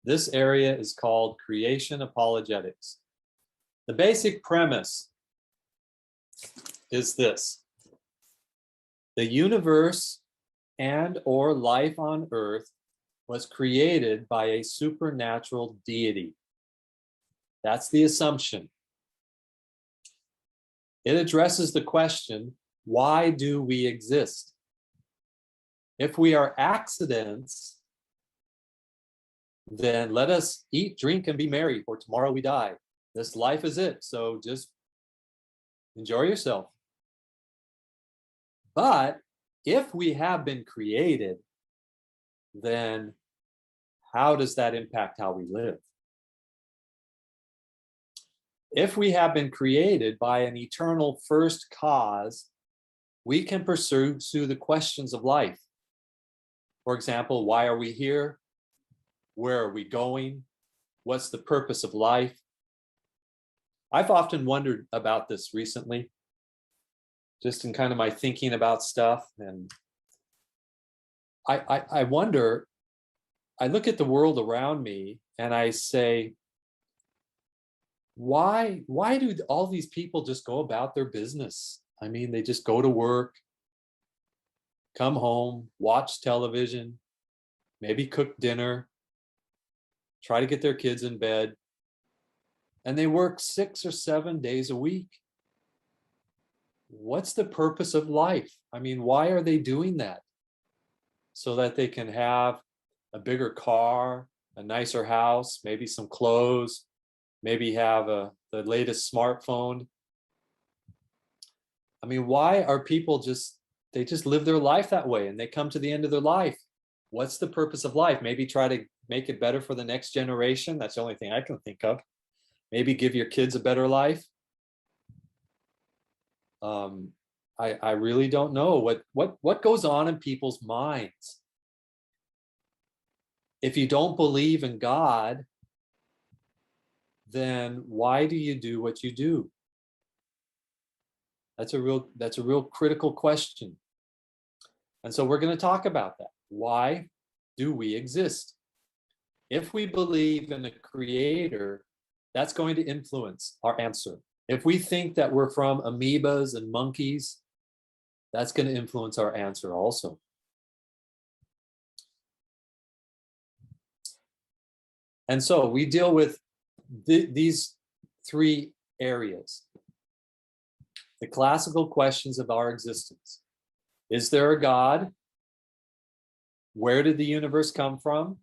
This area is called creation apologetics. The basic premise is this: the universe and or life on earth was created by a supernatural deity. That's the assumption. It addresses the question, why do we exist? If we are accidents, then let us eat, drink, and be merry, for tomorrow we die. This life is it, so just enjoy yourself. But if we have been created, then how does that impact how we live? If we have been created by an eternal first cause, we can pursue the questions of life. For example, why are we here? Where are we going? What's the purpose of life? I've often wondered about this recently, just in kind of my thinking about stuff. And I wonder, I look at the world around me and I say, why do all these people just go about their business? I mean, they just go to work, come home, watch television, maybe cook dinner, try to get their kids in bed, and they work 6 or 7 days a week. What's the purpose of life? I mean, why are they doing that? So that they can have a bigger car, a nicer house, maybe some clothes, maybe have the latest smartphone. I mean, why are people they just live their life that way and they come to the end of their life? What's the purpose of life? Maybe try to make it better for the next generation. That's the only thing I can think of. Maybe give your kids a better life. I really don't know what goes on in people's minds. If you don't believe in God, then why do you do what you do? That's a real critical question. And so we're going to talk about that. Why do we exist? If we believe in a creator, that's going to influence our answer. If we think that we're from amoebas and monkeys, that's going to influence our answer also. And so we deal with these 3 areas. The classical questions of our existence. Is there a God? Where did the universe come from?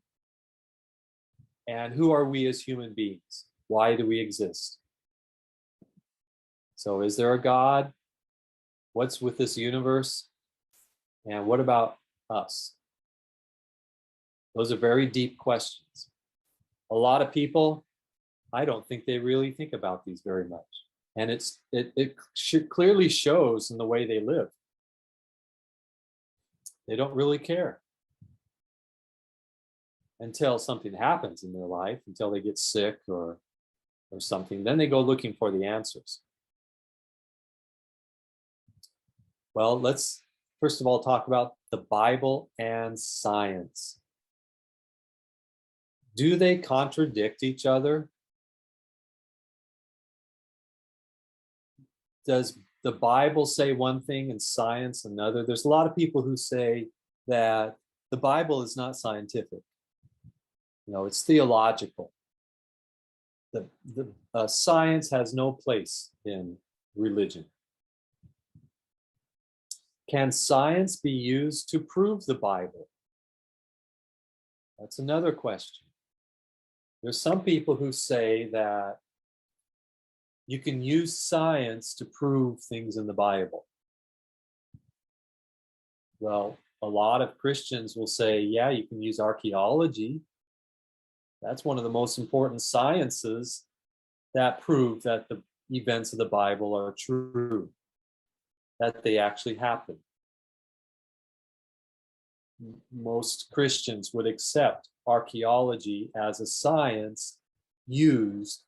And who are we as human beings? Why do we exist? So is there a God? What's with this universe? And what about us? Those are very deep questions. A lot of people, I don't think they really think about these very much. And it clearly shows in the way they live. They don't really care until something happens in their life, until they get sick or something. Then they go looking for the answers. Well, let's first of all talk about the Bible and science. Do they contradict each other? Does the Bible say one thing and science another? There's a lot of people who say that the Bible is not scientific. It's theological. The science has no place in religion. Can science be used to prove the Bible? That's another question. There's some people who say that you can use science to prove things in the Bible. Well, a lot of Christians will say, yeah, you can use archaeology. That's one of the most important sciences that prove that the events of the Bible are true, that they actually happen. Most Christians would accept archaeology as a science used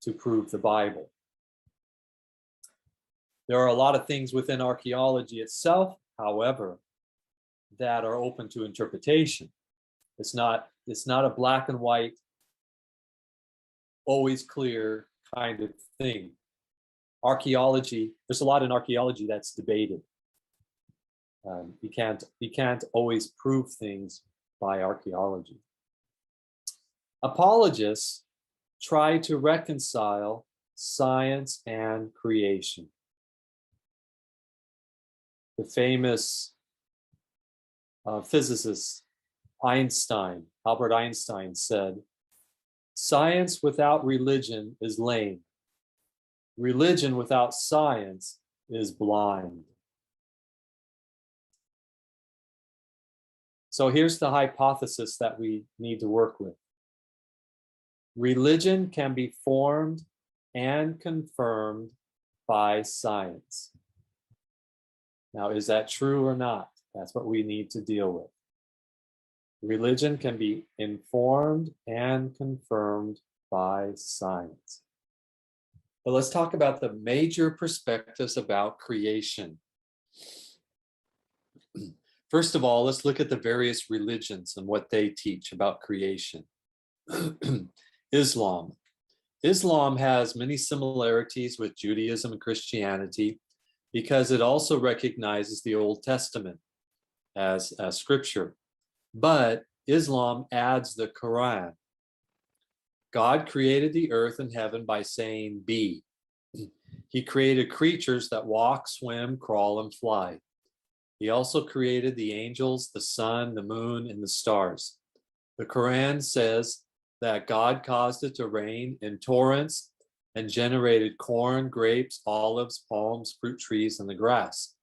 to prove the Bible. There are a lot of things within archaeology itself, however, that are open to interpretation. It's not It's not a black and white, always clear kind of thing. Archaeology, there's a lot in archaeology that's debated. You can't always prove things by archaeology. Apologists try to reconcile science and creation. The famous physicist Albert Einstein said, "Science without religion is lame. Religion without science is blind." So here's the hypothesis that we need to work with. Religion can be formed and confirmed by science. Now, is that true or not? That's what we need to deal with. Religion can be informed and confirmed by science. But let's talk about the major perspectives about creation. First of all, let's look at the various religions and what they teach about creation. Islam. Islam has many similarities with Judaism and Christianity because it also recognizes the Old Testament as scripture. But Islam adds the Quran. God created the earth and heaven by saying, "Be." He created creatures that walk, swim, crawl, and fly. He also created the angels, the sun, the moon, and the stars. The Quran says that God caused it to rain in torrents and generated corn, grapes, olives, palms, fruit trees, and the grass.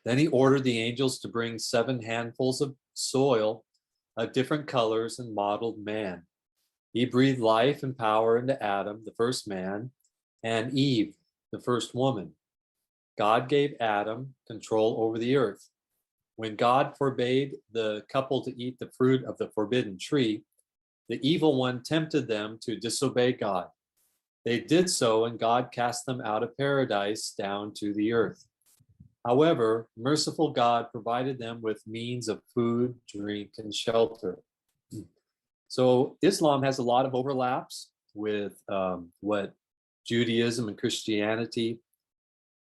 Then he ordered the angels to bring 7 handfuls of soil of different colors and modeled man. He breathed life and power into Adam, the first man, and Eve, the first woman. God gave Adam control over the earth. When God forbade the couple to eat the fruit of the forbidden tree, the evil one tempted them to disobey God. They did so, and God cast them out of paradise down to the earth. However, merciful God provided them with means of food, drink, and shelter. So Islam has a lot of overlaps with what Judaism and Christianity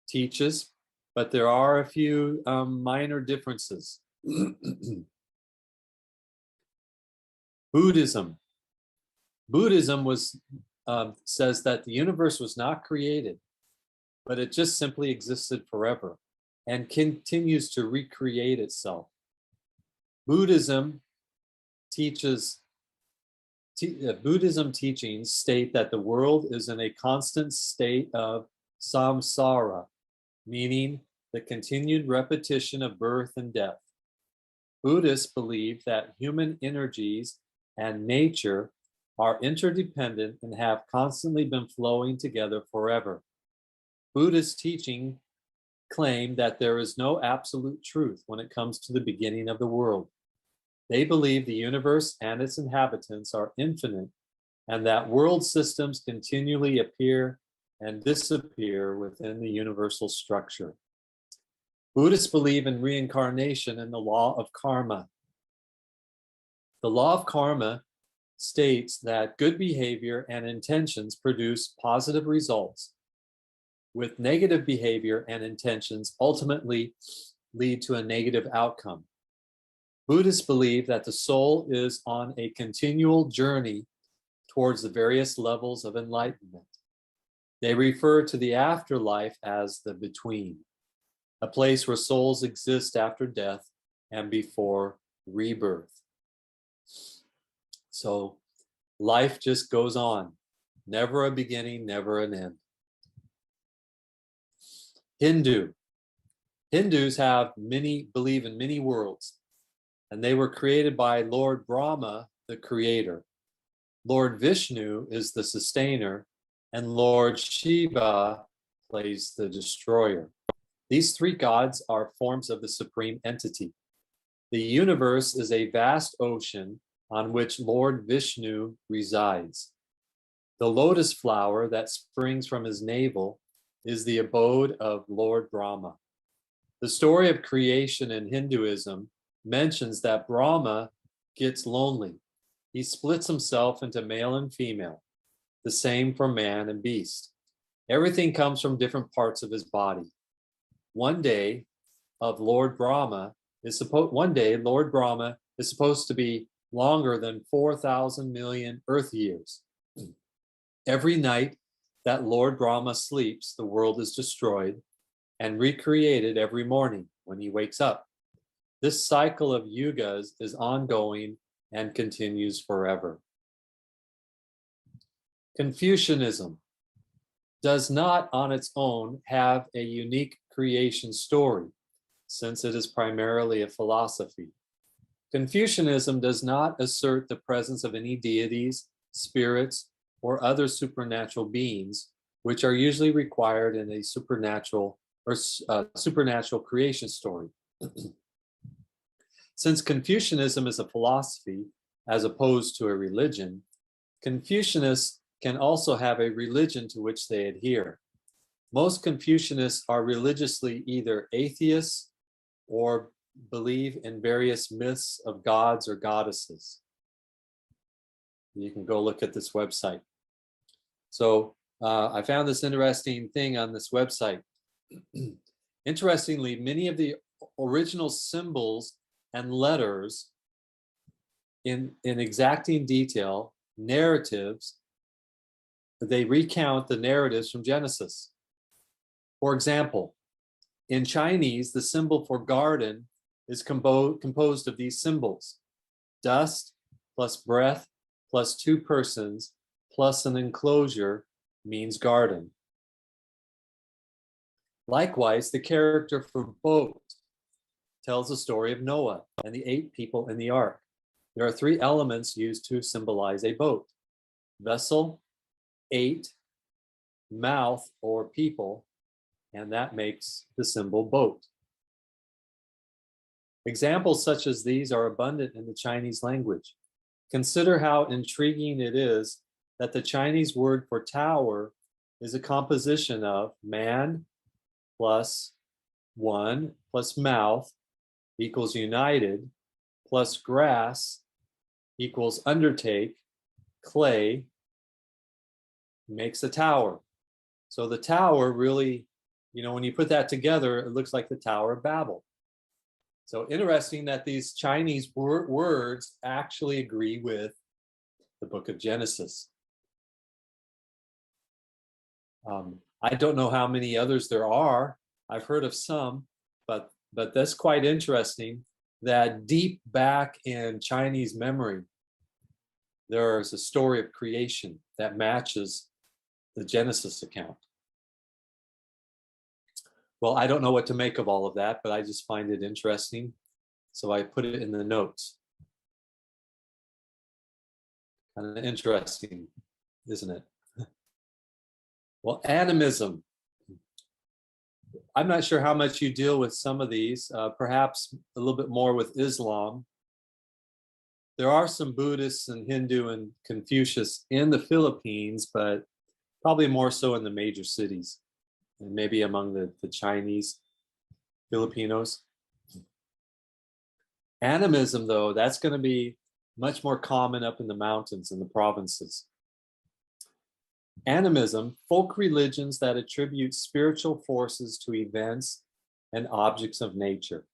teaches, but there are a few minor differences. Buddhism. Buddhism says that the universe was not created, but it just simply existed forever and continues to recreate itself. Buddhism teachings state that the world is in a constant state of samsara, meaning the continued repetition of birth and death. Buddhists believe that human energies and nature are interdependent and have constantly been flowing together forever. Buddhist teaching claim that there is no absolute truth when it comes to the beginning of the world. They believe the universe and its inhabitants are infinite and that world systems continually appear and disappear within the universal structure. Buddhists believe in reincarnation and the law of karma. The law of karma states that good behavior and intentions produce positive results, with negative behavior and intentions ultimately lead to a negative outcome. Buddhists believe that the soul is on a continual journey towards the various levels of enlightenment. They refer to the afterlife as the between, a place where souls exist after death and before rebirth. So life just goes on, never a beginning, never an end. Hindus believe in many worlds, and they were created by Lord Brahma, the creator. Lord Vishnu is the sustainer, and Lord Shiva plays the destroyer. These 3 gods are forms of the supreme entity. The universe is a vast ocean on which Lord Vishnu resides. The lotus flower that springs from his navel is the abode of Lord Brahma. The story of creation in Hinduism mentions that Brahma gets lonely. He splits himself into male and female, the same for man and beast. Everything comes from different parts of his body. One day, Lord Brahma is supposed to be longer than 4,000 million Earth years. Every night that Lord Brahma sleeps, the world is destroyed and recreated every morning when he wakes up. This cycle of yugas is ongoing and continues forever. Confucianism does not on its own have a unique creation story, since it is primarily a philosophy. Confucianism does not assert the presence of any deities, spirits, or other supernatural beings, which are usually required in a supernatural creation story. Since Confucianism is a philosophy as opposed to a religion, Confucianists can also have a religion to which they adhere. Most Confucianists are religiously either atheists or believe in various myths of gods or goddesses. You can go look at this website. So I found this interesting thing on this website. Interestingly, many of the original symbols and letters in exacting detail, narratives, they recount the narratives from Genesis. For example, in Chinese, the symbol for garden is composed of these symbols: dust plus breath plus two persons plus an enclosure means garden. Likewise, the character for boat tells the story of Noah and the 8 people in the ark. There are 3 elements used to symbolize a boat: vessel, 8, mouth or people, and that makes the symbol boat. Examples such as these are abundant in the Chinese language. Consider how intriguing it is that the Chinese word for tower is a composition of man plus 1 plus mouth equals united plus grass equals undertake, clay makes a tower. So the tower really, when you put that together, it looks like the Tower of Babel. So interesting that these Chinese words actually agree with the book of Genesis. I don't know how many others there are. I've heard of some, but that's quite interesting that deep back in Chinese memory, there's a story of creation that matches the Genesis account. Well, I don't know what to make of all of that, but I just find it interesting. So I put it in the notes. Kind of interesting, isn't it? Well, animism. I'm not sure how much you deal with some of these, perhaps a little bit more with Islam. There are some Buddhists and Hindu and Confucius in the Philippines, but probably more so in the major cities and maybe among the Chinese Filipinos. Animism, though, that's going to be much more common up in the mountains and the provinces. Animism, folk religions that attribute spiritual forces to events and objects of nature.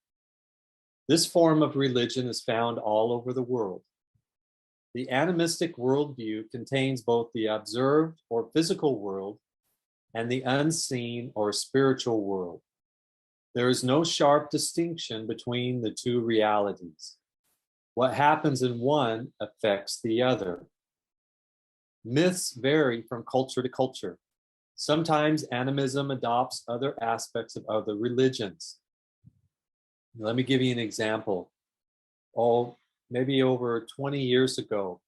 This form of religion is found all over the world. The animistic worldview contains both the observed or physical world and the unseen or spiritual world. There is no sharp distinction between the two realities. What happens in one affects the other. Myths vary from culture to culture. Sometimes animism adopts other aspects of other religions. Let me give you an example. Maybe over 20 years ago,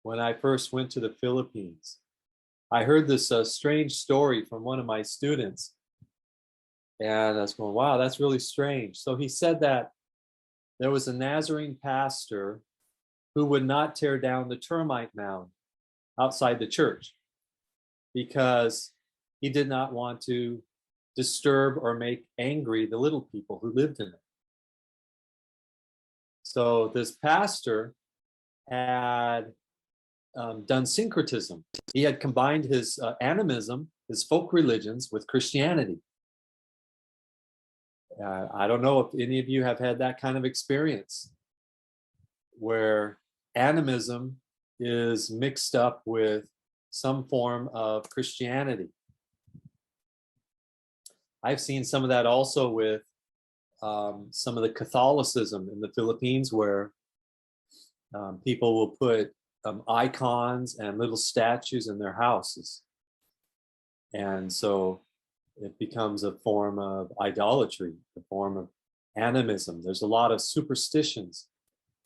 when I first went to the Philippines, I heard this strange story from one of my students. And I was going, wow, that's really strange. So he said that there was a Nazarene pastor who would not tear down the termite mound outside the church because he did not want to disturb or make angry the little people who lived in it. So this pastor had done syncretism. He had combined his animism, his folk religions, with Christianity. I don't know if any of you have had that kind of experience where animism is mixed up with some form of Christianity. I've seen some of that also with some of the Catholicism in the Philippines, where people will put icons and little statues in their houses. And so it becomes a form of idolatry, a form of animism. There's a lot of superstitions.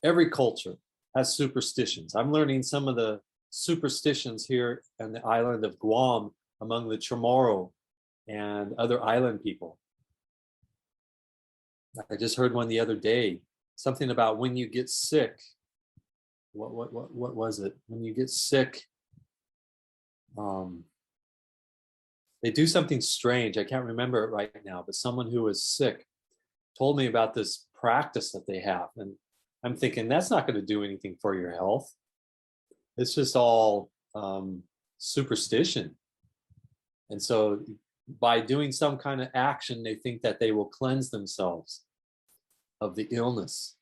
Every culture has superstitions. I'm learning some of the superstitions here on the island of Guam among the Chamorro and other island people. I just heard one the other day, something about when you get sick. What was it? When you get sick, they do something strange. I can't remember it right now, but someone who was sick told me about this practice that they have. And I'm thinking, that's not going to do anything for your health. It's just all superstition. And so by doing some kind of action, they think that they will cleanse themselves of the illness.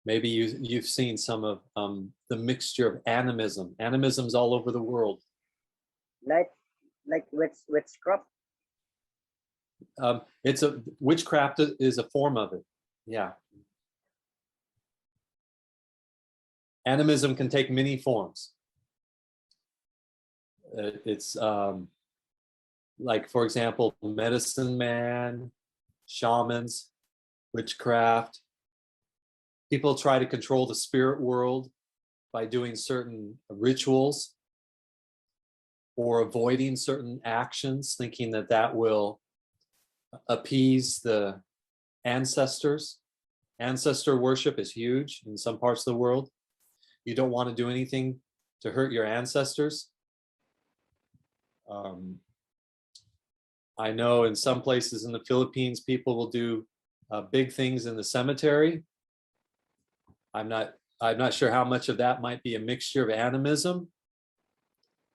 Maybe you've seen some of the mixture of animism. Animism's all over the world. Like witchcraft? It's a witchcraft is a form of it. Yeah. Animism can take many forms. It's like, for example, medicine man, shamans, witchcraft. People try to control the spirit world by doing certain rituals or avoiding certain actions, thinking that that will appease the ancestors. Ancestor worship is huge in some parts of the world. You don't want to do anything to hurt your ancestors. I know in some places in the Philippines, people will do big things in the cemetery. I'm not sure how much of that might be a mixture of animism,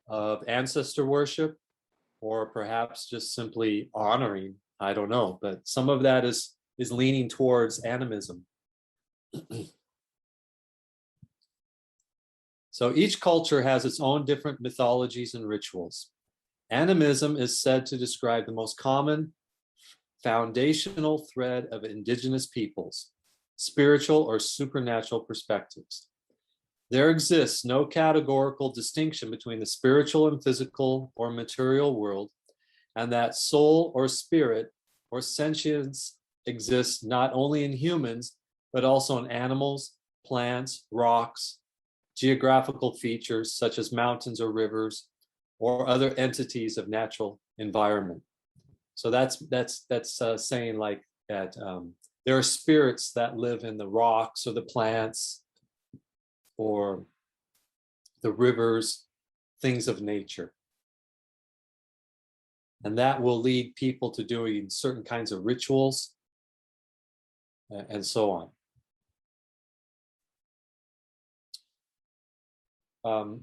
of ancestor worship, or perhaps just simply honoring. I don't know, but some of that is leaning towards animism. So each culture has its own different mythologies and rituals. Animism is said to describe the most common foundational thread of indigenous peoples, spiritual or supernatural perspectives. There exists no categorical distinction between the spiritual and physical or material world, and that soul or spirit or sentience exists not only in humans, but also in animals, plants, rocks, geographical features such as mountains or rivers, or other entities of natural environment. So that's saying like that there are spirits that live in the rocks or the plants or the rivers, things of nature. And that will lead people to doing certain kinds of rituals and so on.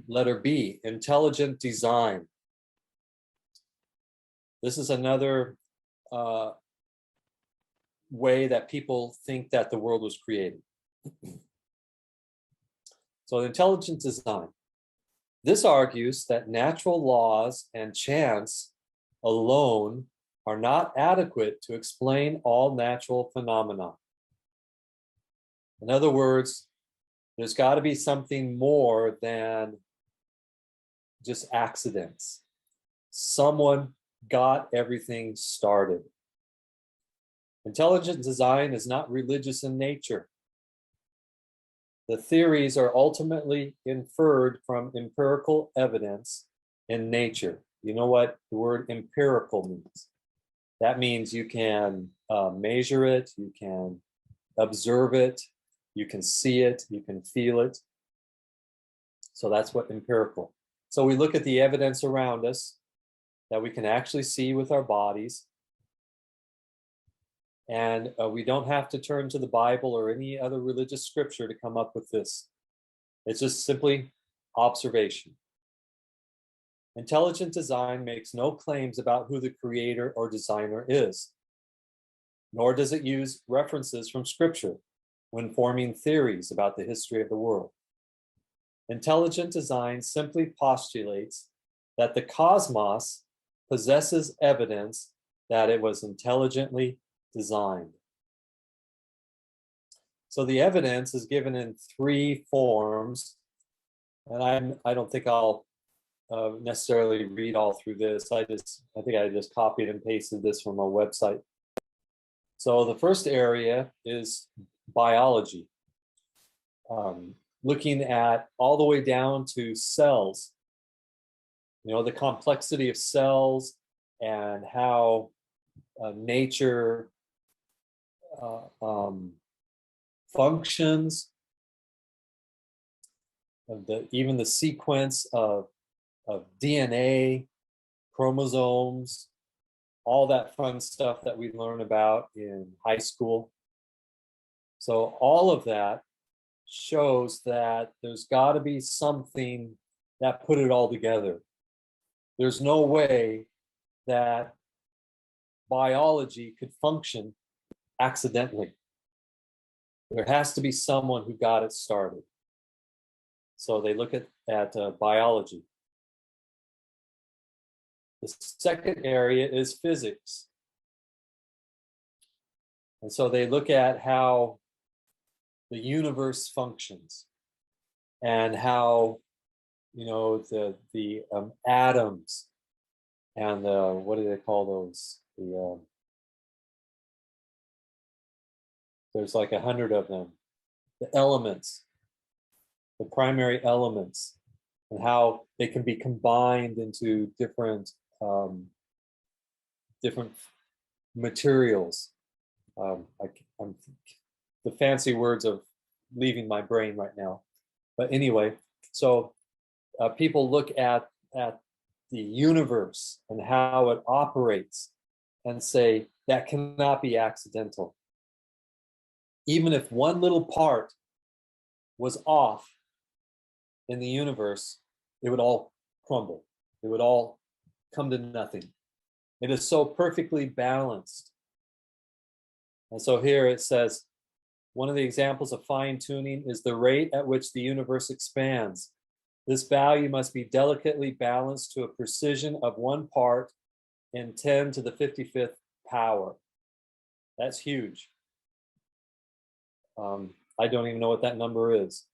Letter B, intelligent design. This is another way that people think that the world was created. So intelligent design. This argues that natural laws and chance alone are not adequate to explain all natural phenomena. In other words, there's got to be something more than just accidents. Someone got everything started. Intelligent design is not religious in nature. The theories are ultimately inferred from empirical evidence in nature. You know what the word empirical means? That means you can measure it, you can observe it, you can see it, you can feel it. So that's what empirical. So we look at the evidence around us that we can actually see with our bodies. And we don't have to turn to the Bible or any other religious scripture to come up with this. It's just simply observation. Intelligent design makes no claims about who the creator or designer is, nor does it use references from scripture when forming theories about the history of the world. Intelligent design simply postulates that the cosmos possesses evidence that it was intelligently designed. So the evidence is given in three forms, and I don't think I'll necessarily read all through this. I think I just copied and pasted this from a website. So the first area is biology, looking at all the way down to cells. You know, the complexity of cells and how nature functions, even the sequence of DNA, chromosomes, all that fun stuff that we learn about in high school. So all of that shows that there's got to be something that put it all together. There's no way that biology could function accidentally. There has to be someone who got it started. So they look at biology. The second area is physics. And so they look at how the universe functions and how, you know, the atoms and what do they call those? There's like 100 of them. The elements, the primary elements, and how they can be combined into different materials. The fancy words of leaving my brain right now. But anyway, so people look at the universe and how it operates and say that cannot be accidental. Even if one little part was off in the universe, it would all crumble. It would all come to nothing. It is so perfectly balanced. And so here it says, one of the examples of fine-tuning is the rate at which the universe expands. This value must be delicately balanced to a precision of 1 part in 10 to the 55th power. That's huge. I don't even know what that number is.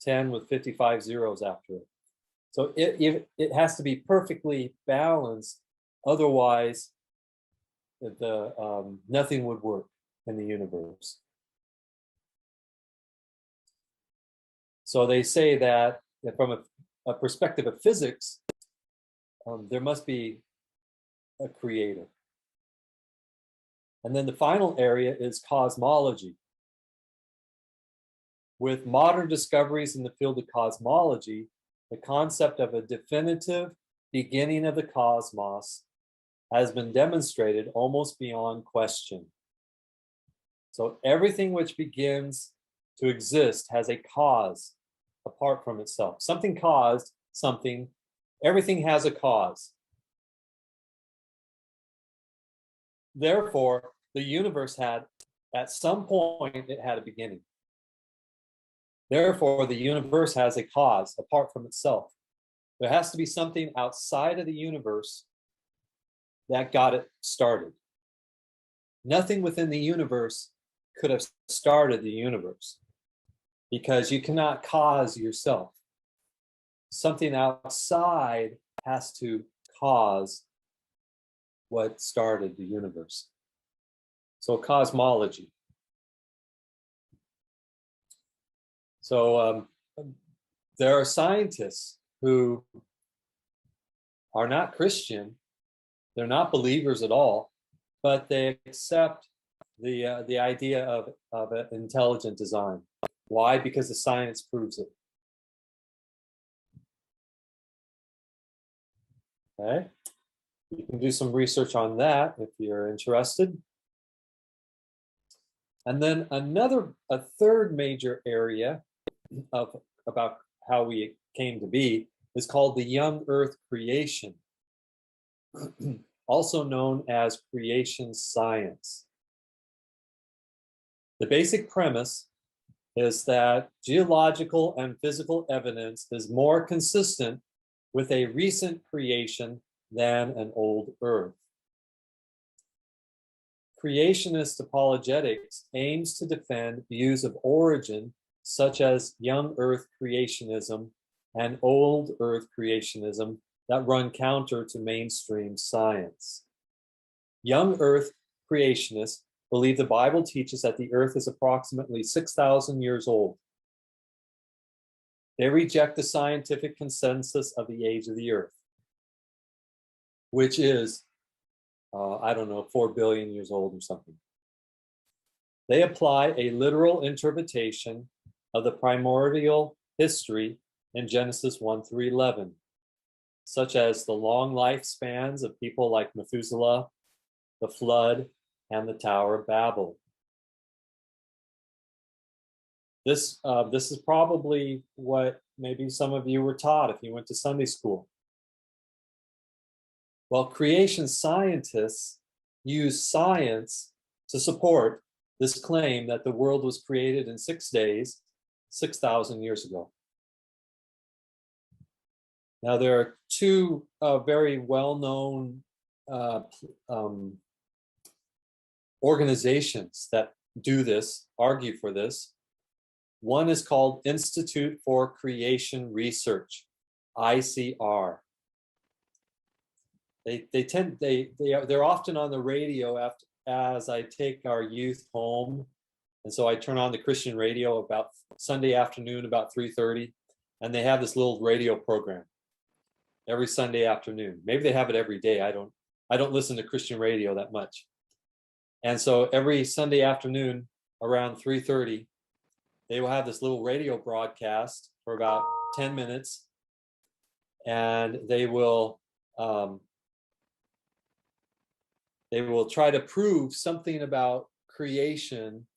10 with 55 zeros after it. So it has to be perfectly balanced. Otherwise, nothing would work in the universe. So they say that from a perspective of physics, there must be a creator. And then the final area is cosmology. With modern discoveries in the field of cosmology, the concept of a definitive beginning of the cosmos has been demonstrated almost beyond question. So everything which begins to exist has a cause apart from itself. Something caused something. Everything has a cause. Therefore, the universe had, at some point, it had a beginning. Therefore, the universe has a cause apart from itself. There has to be something outside of the universe that got it started. Nothing within the universe could have started the universe because you cannot cause yourself. Something outside has to cause what started the universe. So cosmology. So there are scientists who are not Christian, they're not believers at all, but they accept the idea of an intelligent design. Why? Because the science proves it. Okay, you can do some research on that if you're interested. And then a third major area of about how we came to be is called the young earth creation, also known as creation science. The basic premise is that geological and physical evidence is more consistent with a recent creation than an old earth. Creationist apologetics aims to defend views of origin such as young earth creationism and old earth creationism that run counter to mainstream science. Young earth creationists believe the Bible teaches that the earth is approximately 6,000 years old. They reject the scientific consensus of the age of the earth, which is, I don't know, 4 billion years old or something. They apply a literal interpretation of the primordial history in Genesis 1 through 11, such as the long lifespans of people like Methuselah, the flood, and the Tower of Babel. This is probably what maybe some of you were taught if you went to Sunday school. Well, creation scientists use science to support this claim that the world was created in 6 days, 6,000 years ago. Now, there are two very well-known organizations that do this, argue for this. One is called Institute for Creation Research, ICR. They're often on the radio as I take our youth home, and so I turn on the Christian radio about Sunday afternoon about 3:30, and they have this little radio program every Sunday afternoon. Maybe they have it every day. I don't listen to Christian radio that much. And so every Sunday afternoon around 3:30, they will have this little radio broadcast for about 10 minutes, and they will try to prove something about creation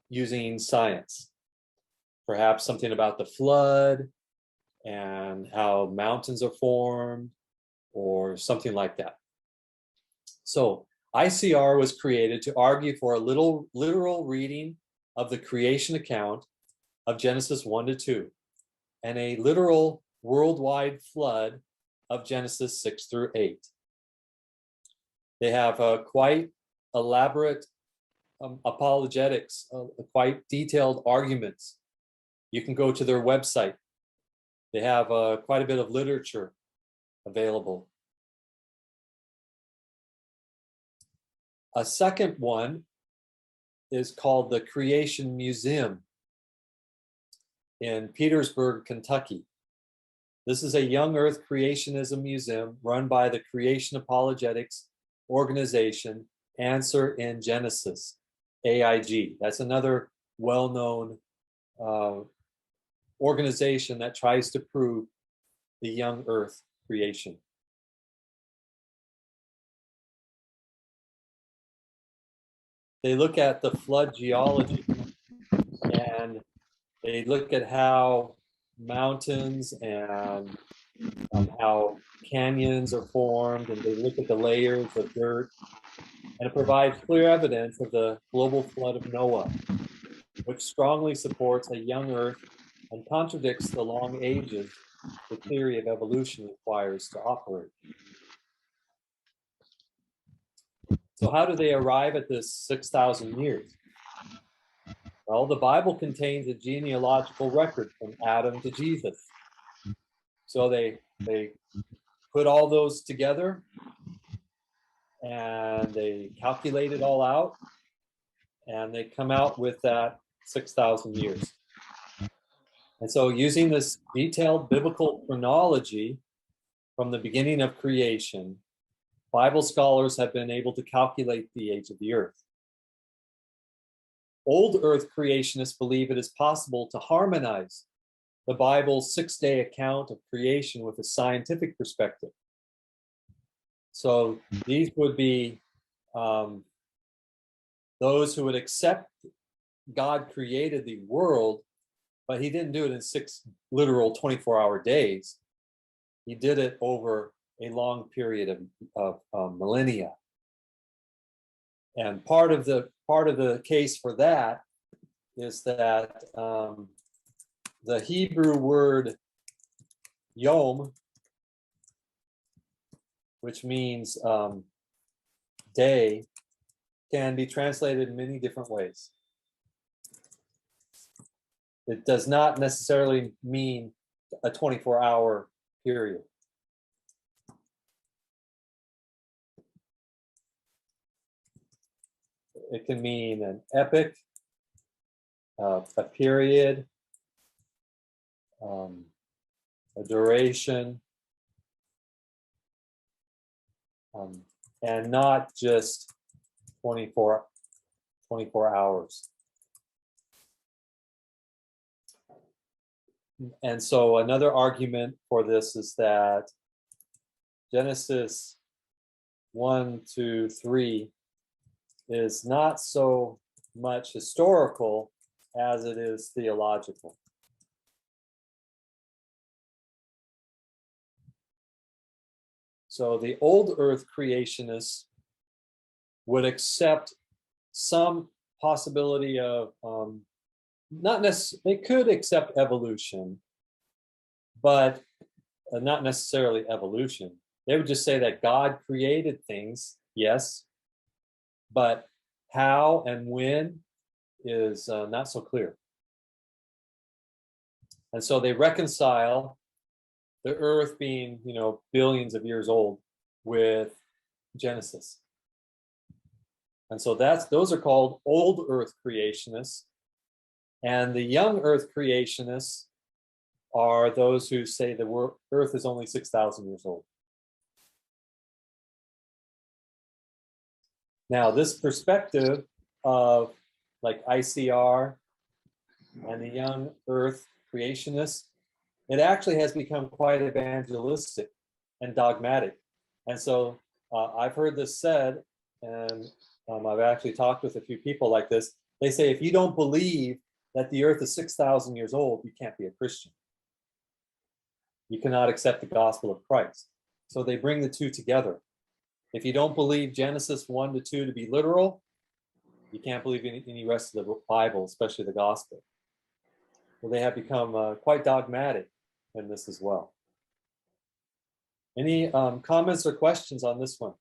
using science. Perhaps something about the flood and how mountains are formed or something like that. So ICR was created to argue for a literal reading of the creation account of Genesis 1 to 2 and a literal worldwide flood of Genesis 6 through 8. They have quite elaborate apologetics, quite detailed arguments. You can go to their website. They have quite a bit of literature available. A second one is called the Creation Museum in Petersburg, Kentucky. This is a young earth creationism museum run by the Creation Apologetics organization Answer in Genesis, AIG. That's another well-known organization that tries to prove the young earth creation. They look at the flood geology, and they look at how mountains and how canyons are formed, and they look at the layers of dirt, and it provides clear evidence of the global flood of Noah, which strongly supports a young earth and contradicts the long ages the theory of evolution requires to operate. So how do they arrive at this 6,000 years? Well, the Bible contains a genealogical record from Adam to Jesus. So they put all those together and they calculate it all out, and they come out with that 6,000 years. And so using this detailed biblical chronology from the beginning of creation, Bible scholars have been able to calculate the age of the earth. Old earth creationists believe it is possible to harmonize the Bible's 6-day account of creation with a scientific perspective. So these would be those who would accept God created the world, but he didn't do it in 6 literal 24-hour days. He did it over a long period of millennia. And part of the case for that is that the Hebrew word yom, which means day, can be translated in many different ways. It does not necessarily mean a 24-hour period. It can mean an epoch, a period, a duration, and not just 24 hours. And so another argument for this is that Genesis 1, 2, 3 is not so much historical as it is theological. So the old earth creationists would accept some possibility of not necessarily, they could accept evolution, but not necessarily evolution. They would just say that God created things, yes, but how and when is not so clear. And so they reconcile the earth being, billions of years old with Genesis. And so those are called old earth creationists. And the young earth creationists are those who say the earth is only 6,000 years old. Now, this perspective of like ICR and the young earth creationists, it actually has become quite evangelistic and dogmatic. And so I've heard this said, and I've actually talked with a few people like this. They say, if you don't believe that the earth is 6,000 years old, you can't be a Christian. You cannot accept the gospel of Christ. So they bring the two together. If you don't believe Genesis 1 to 2 to be literal, you can't believe any rest of the Bible, especially the gospel. Well, they have become quite dogmatic in this as well. Any comments or questions on this one?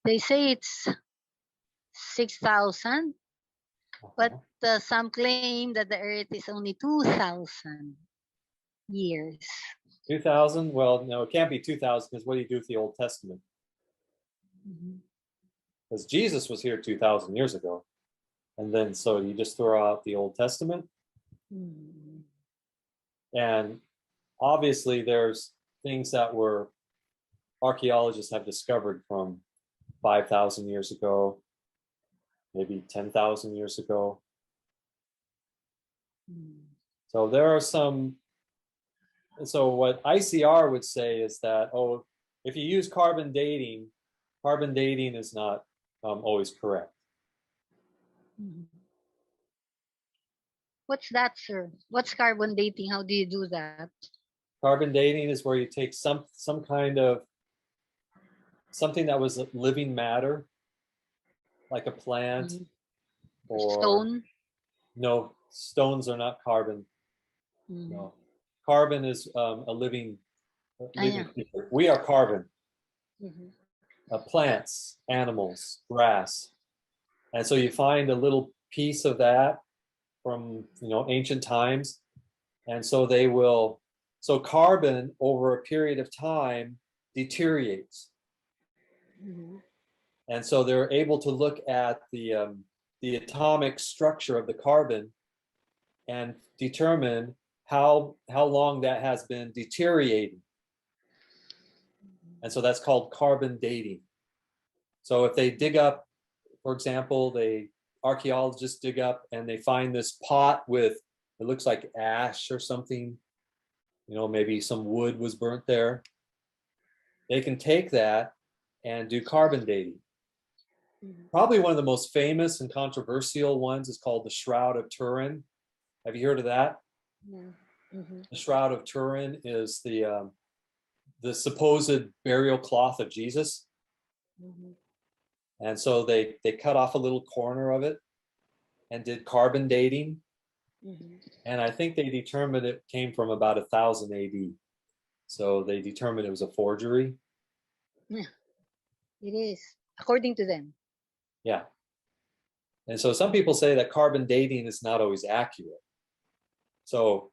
They say it's 6,000, but some claim that the earth is only 2,000 years. 2,000? Well, no, it can't be 2,000 because what do you do with the Old Testament? Because Jesus was here 2,000 years ago. And then so you just throw out the Old Testament. And obviously there's things that archaeologists have discovered from 5,000 years ago, maybe 10,000 years ago. So there are some, so what ICR would say is that, if you use carbon dating is not always correct. What's that, sir? What's carbon dating? How do you do that? Carbon dating is where you take some kind of something that was living matter, like a plant or stone. No, stones are not carbon. No, carbon is a living creature. We are carbon. Plants, animals, grass, and so you find a little piece of that from ancient times, and so they will. So carbon over a period of time deteriorates, and so they're able to look at the atomic structure of the carbon and determine how long that has been deteriorating. And so that's called carbon dating. So if they dig up, for example, archaeologists dig up and they find this pot with, it looks like ash or something, maybe some wood was burnt there. they can take that and do carbon dating. Probably one of the most famous and controversial ones is called the Shroud of Turin. Have you heard of that? Yeah. Mhm. The Shroud of Turin is the supposed burial cloth of Jesus. Mhm. And so they cut off a little corner of it and did carbon dating. Mhm. And I think they determined it came from about 1000 AD. So they determined it was a forgery. Yeah, it is, according to them. Yeah. And so some people say that carbon dating is not always accurate. So,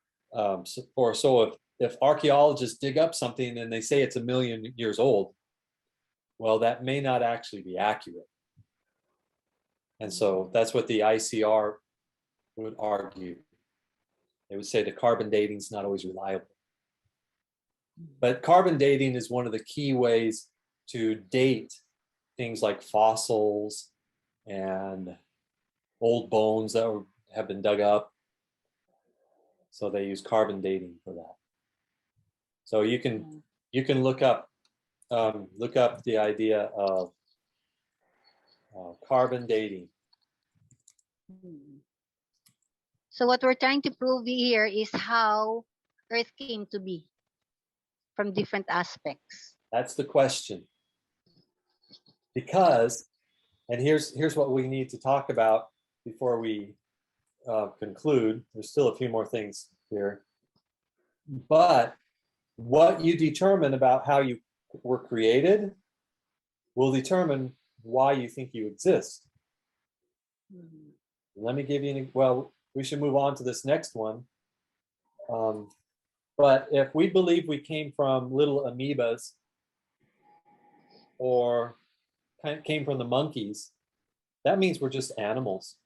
if archaeologists dig up something and they say it's 1,000,000 years old, well, that may not actually be accurate. And so that's what the ICR would argue. They would say the carbon dating is not always reliable. But carbon dating is one of the key ways to date things like fossils and old bones that have been dug up. So they use carbon dating for that. So you can look up the idea of carbon dating. Mhm. So what we're trying to prove here is how Earth came to be from different aspects. That's the question. Because, and here's what we need to talk about before we conclude. There's still a few more things here. But what you determine about how you were created will determine why you think you exist. Mhm. Let me give you well, we should move on to this next one. But if we believe we came from little amoebas or came from the monkeys, that means we're just animals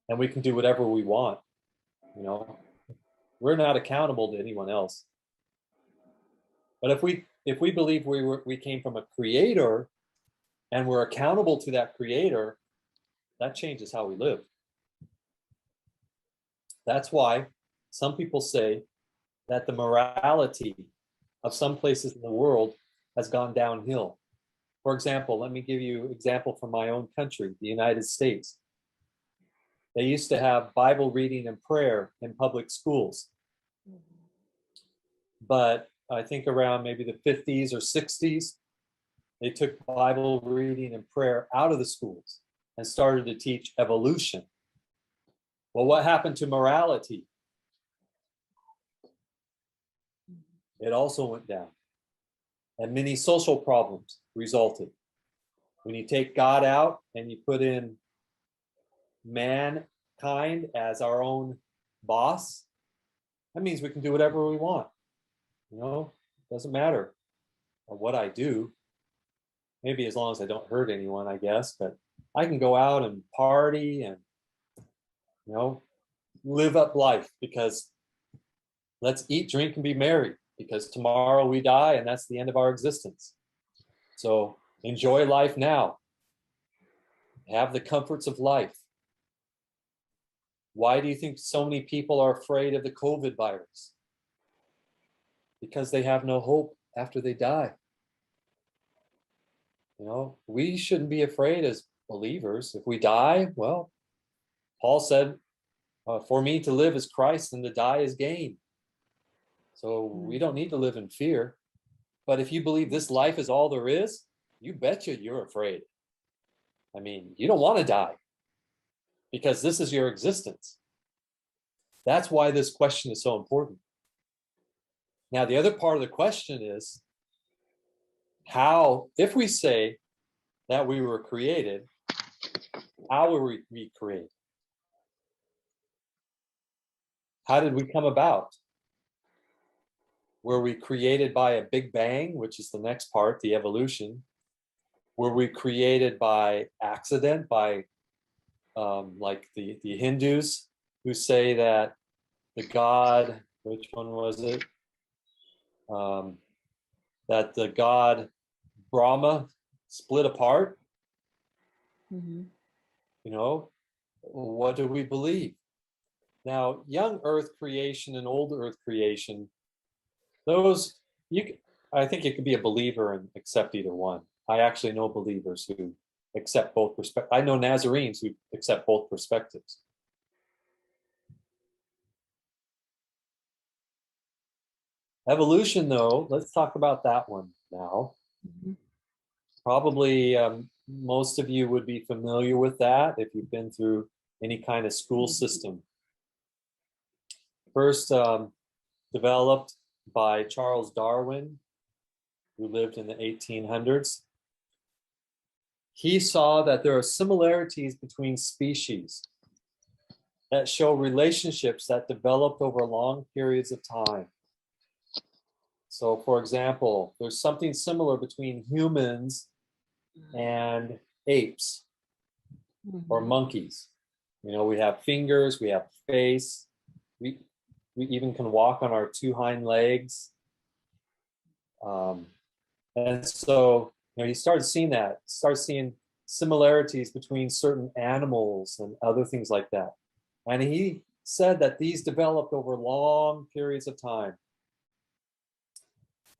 and we can do whatever we want. You know, we're not accountable to anyone else. But if we believe we came from a creator and we're accountable to that creator, that changes how we live. That's why some people say that the morality of some places in the world has gone downhill. For example, let me give you an example from my own country, the United States. They used to have Bible reading and prayer in public schools. But I think around maybe the 50s or 60s, they took Bible reading and prayer out of the schools and started to teach evolution. Well, what happened to morality? It also went down. And many social problems resulted. When you take God out and you put in mankind as our own boss, that means we can do whatever we want. You know, it doesn't matter what I do. Maybe as long as I don't hurt anyone, I guess, but I can go out and party and, you know, live up life because let's eat, drink, and be merry because tomorrow we die and that's the end of our existence. So enjoy life now. Have the comforts of life. Why do you think so many people are afraid of the COVID virus? Because they have no hope after they die. You know, we shouldn't be afraid as believers. If we die, well, Paul said, for me to live is Christ and to die is gain. So we don't need to live in fear. But if you believe this life is all there is, you betcha you're afraid. I mean, you don't want to die because this is your existence. That's why this question is so important. Now, the other part of the question is how, if we say that we were created, how were we created? How did we come about? Were we created by a big bang, which is the next part, the evolution? Were we created by accident, by like the Hindus who say that the god, which one was it? That the god Brahma split apart? Mhm. You know, what do we believe? Now, young Earth creation and old Earth creation, those I think you could be a believer and accept either one. I actually know believers who accept both perspectives. I know Nazarenes who accept both perspectives. Evolution, though, let's talk about that one now. Mhm. Probably most of you would be familiar with that if you've been through any kind of school system. First developed by Charles Darwin, who lived in the 1800s. He saw that there are similarities between species that show relationships that developed over long periods of time. So, for example, there's something similar between humans and apes or Mhm. monkeys. You know, we have fingers, we have face, we even can walk on our two hind legs. And so, you know, he started seeing that, started seeing similarities between certain animals and other things like that. And he said that these developed over long periods of time.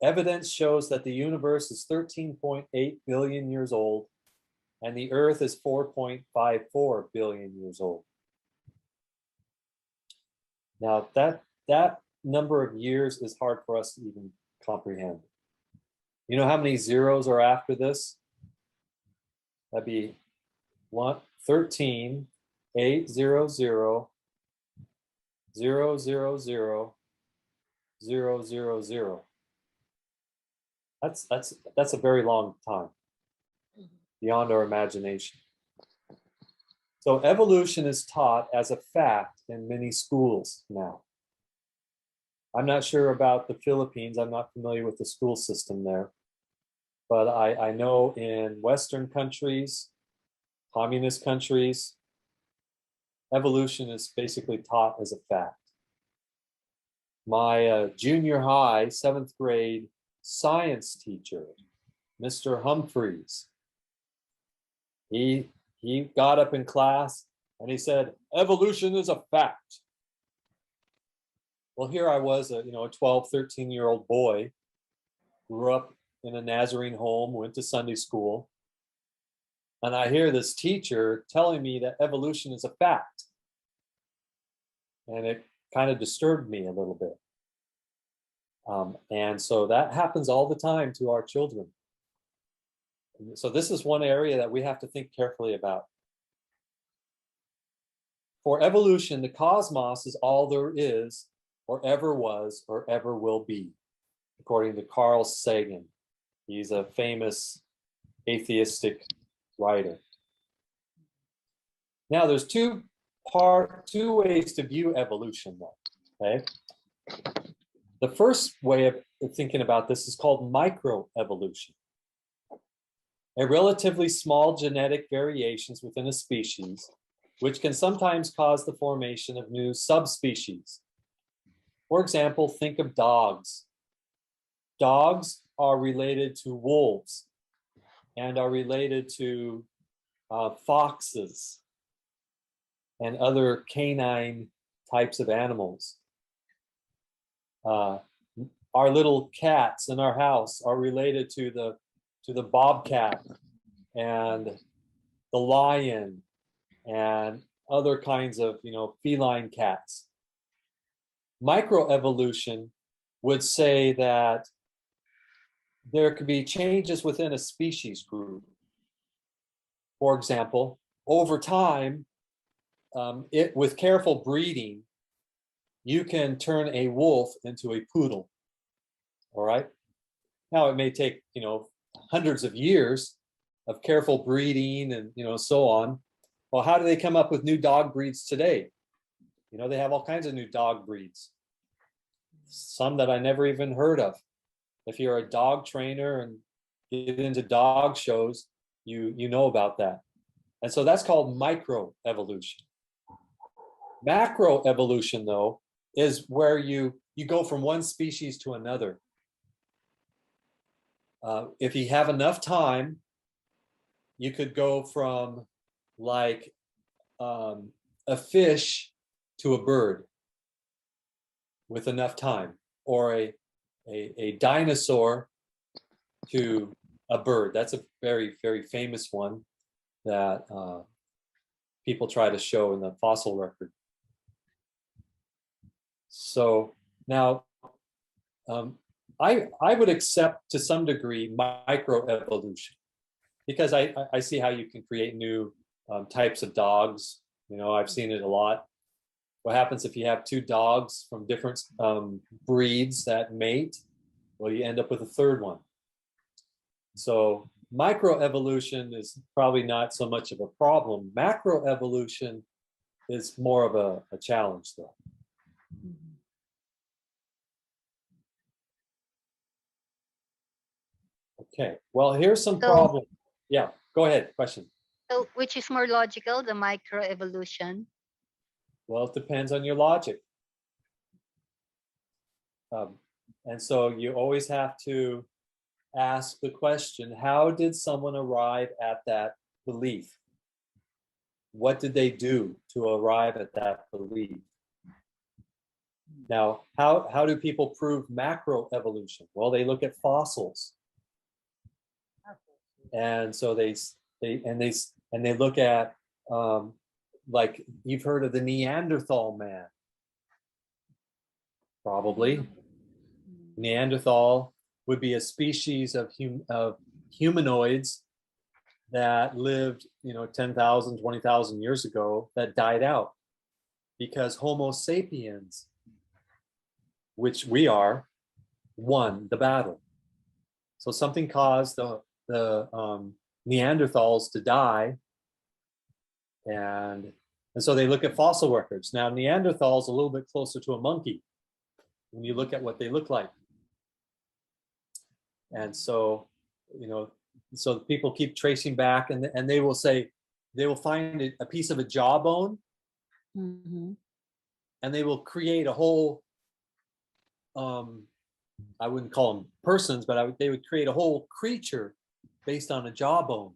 Evidence shows that the universe is 13.8 billion years old and the Earth is 4.54 billion years old. Now, that number of years is hard for us to even comprehend. You know how many zeros are after this? That'd be 13, 800, 000, 000. That's a very long time, beyond our imagination. So evolution is taught as a fact in many schools now. I'm not sure about the Philippines. I'm not familiar with the school system there. But I know in Western countries, communist countries, evolution is basically taught as a fact. My junior high, 7th grade science teacher, Mr. Humphreys, he got up in class and he said, evolution is a fact. Well, here I was, a 12, 13-year-old boy, grew up in a Nazarene home, went to Sunday school, and I hear this teacher telling me that evolution is a fact. And it kind of disturbed me a little bit. And so that happens all the time to our children. So this is one area that we have to think carefully about. For evolution, the cosmos is all there is, or ever was, or ever will be, according to Carl Sagan. He's a famous atheistic writer. Now, there's two ways to view evolution, though. Okay. The first way of thinking about this is called microevolution. A relatively small genetic variations within a species, which can sometimes cause the formation of new subspecies. For example, think of dogs. Dogs are related to wolves and are related to foxes and other canine types of animals. Our little cats in our house are related to the bobcat and the lion and other kinds of feline cats. Microevolution would say that there could be changes within a species group. For example, over time, with careful breeding, you can turn a wolf into a poodle. All right. Now it may take hundreds of years of careful breeding and so on. Well, how do they come up with new dog breeds today? They have all kinds of new dog breeds. Some that I never even heard of. If you're a dog trainer and get into dog shows, you know about that. And so that's called microevolution. Macroevolution, though, is where you go from one species to another. If you have enough time, you could go from like a fish to a bird with enough time, or a dinosaur to a bird. That's a very, very famous one that people try to show in the fossil record. So now, I would accept to some degree microevolution, because I see how you can create new types of dogs. You know, I've seen it a lot. What happens if you have two dogs from different breeds that mate? Well, you end up with a third one. So microevolution is probably not so much of a problem. Macroevolution is more of a challenge, though. Okay, well, here's some So- problem. Yeah, go ahead, question. So which is more logical, the microevolution? Well, it depends on your logic. And so you always have to ask the question, how did someone arrive at that belief? What did they do to arrive at that belief? Now, how do people prove macroevolution? Well, they look at fossils. And so they look at, like, you've heard of the Neanderthal man. Probably. Neanderthal would be a species of humanoids that lived, 10,000, 20,000 years ago, that died out because Homo sapiens, which we are, won the battle. So something caused the Neanderthals to die, and so they look at fossil records. Now, Neanderthals a little bit closer to a monkey when you look at what they look like. And so, so people keep tracing back, and they will say, they will find a piece of a jawbone, Mm-hmm. and they will create a whole, I wouldn't call them persons, but they would create a whole creature based on a jawbone.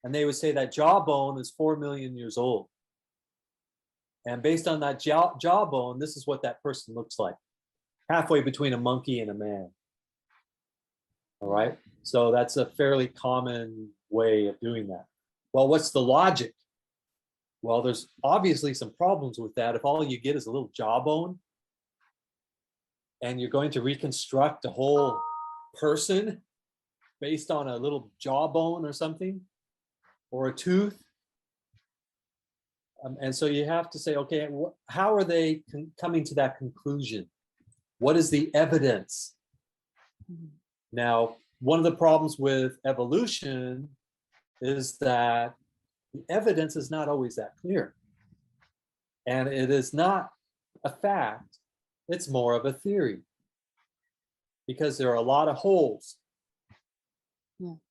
And they would say that jawbone is 4 million years old. And based on that jawbone, this is what that person looks like, halfway between a monkey and a man. All right. So that's a fairly common way of doing that. Well, what's the logic? Well, there's obviously some problems with that. If all you get is a little jawbone and you're going to reconstruct a whole person based on a little jawbone or something, or a tooth. And so you have to say, okay, how are they coming to that conclusion? What is the evidence? Now, one of the problems with evolution is that the evidence is not always that clear. And it is not a fact, it's more of a theory. Because there are a lot of holes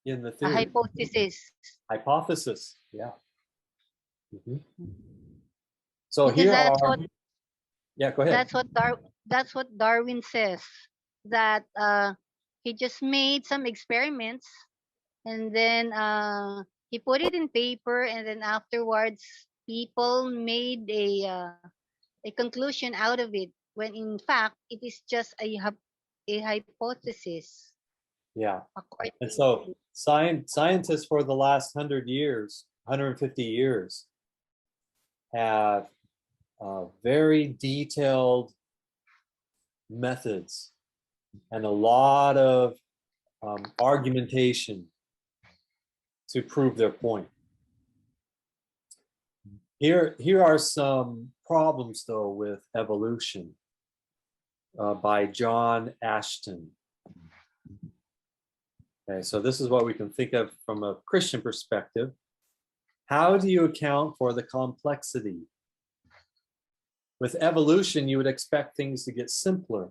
in the A theory. hypothesis. Hypothesis, yeah. So Because here that's are, what yeah, go ahead. that's what Darwin says, that he just made some experiments, and then he put it in paper, and then afterwards people made a conclusion out of it, when in fact it is just a hypothesis. Yeah. according And so scientists for the last 100 years, 150 years, have very detailed methods and a lot of argumentation to prove their point. Here are some problems, though, with evolution by John Ashton. Okay, so this is what we can think of from a Christian perspective. How do you account for the complexity? With evolution, you would expect things to get simpler,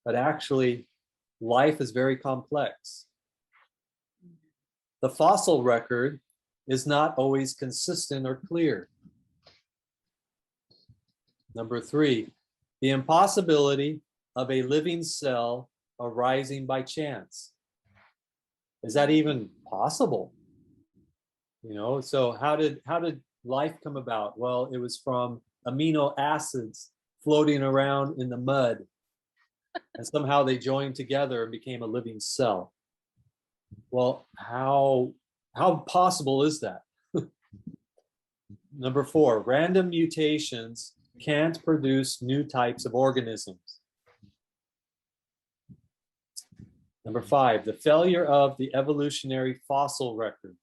but actually, life is very complex. The fossil record is not always consistent or clear. Number 3, the impossibility of a living cell arising by chance. Is that even possible? So how did life come about? Well, it was from amino acids floating around in the mud, and somehow they joined together and became a living cell. Well, how possible is that? Number 4, random mutations can't produce new types of organisms. Number 5, the failure of the evolutionary fossil record.